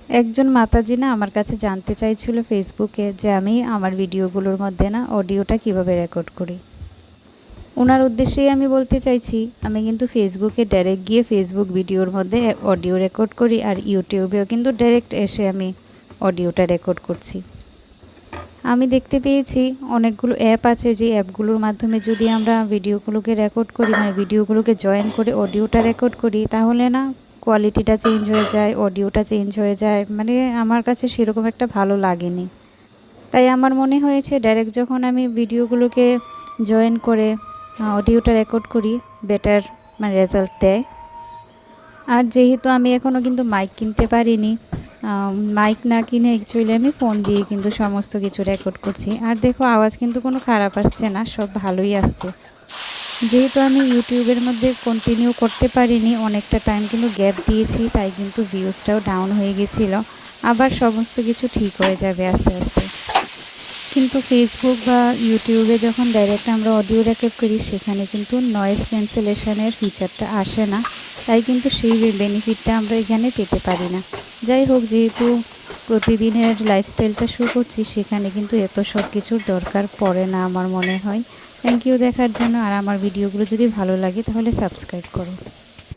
একজন মাতাজি না আমার কাছে জানতে চাইছিল ফেসবুকে যে আমি আমার ভিডিওগুলোর মধ্যে না অডিওটা কিভাবে রেকর্ড করি। ওনার উদ্দেশ্যেই আমি বলতে চাইছি, আমি কিন্তু ফেসবুকে ডাইরেক্ট গিয়ে ফেসবুক ভিডিওর মধ্যে অডিও রেকর্ড করি, আর ইউটিউবেও কিন্তু ডাইরেক্ট এসে আমি অডিওটা রেকর্ড করছি। আমি দেখতে পেয়েছি অনেকগুলো অ্যাপ আছে, যে অ্যাপগুলোর মাধ্যমে যদি আমরা ভিডিওগুলোকে রেকর্ড করি, মানে ভিডিওগুলোকে জয়েন করে অডিওটা রেকর্ড করি, তাহলে না কোয়ালিটিটা চেঞ্জ হয়ে যায়, অডিওটা চেঞ্জ হয়ে যায়। মানে আমার কাছে সেরকম একটা ভালো লাগেনি। তাই আমার মনে হয়েছে ডাইরেক্ট যখন আমি ভিডিওগুলোকে জয়েন করে অডিওটা রেকর্ড করি, বেটার মানে রেজাল্ট দেয়। আর যেহেতু আমি এখনও কিন্তু মাইক কিনতে পারিনি, মাইক না কিনে অ্যাকচুয়ালি আমি ফোন দিয়ে কিন্তু সমস্ত কিছু রেকর্ড করছি। আর দেখো, আওয়াজ কিন্তু কোনো খারাপ আসছে না, সব ভালোই আসছে। যেহেতু আমি ইউটিউবের মধ্যে কন্টিনিউ করতে পারিনি, অনেকটা টাইম কিন্তু গ্যাপ দিয়েছি, তাই কিন্তু ভিউজটাও ডাউন হয়ে গেছিলো। আবার সমস্ত কিছু ঠিক হয়ে যাবে আস্তে আস্তে। কিন্তু ফেসবুক বা ইউটিউবে যখন ডাইরেক্ট আমরা অডিও রেকর্ড করি, সেখানে কিন্তু নয়েজ ক্যান্সেলেশনের ফিচারটা আসে না, তাই কিন্তু সেই বেনিফিটটা আমরা এখানে পেতে পারি না। যাই হোক, যেহেতু প্রতিদিনের লাইফস্টাইলটা শুরু করছি, সেখানে কিন্তু এত সব কিছুর দরকার পড়ে না আমার মনে হয়। থ্যাংক ইউ দেখার জন্য। আর আমার ভিডিওগুলো যদি ভালো লাগে তাহলে সাবস্ক্রাইব করো।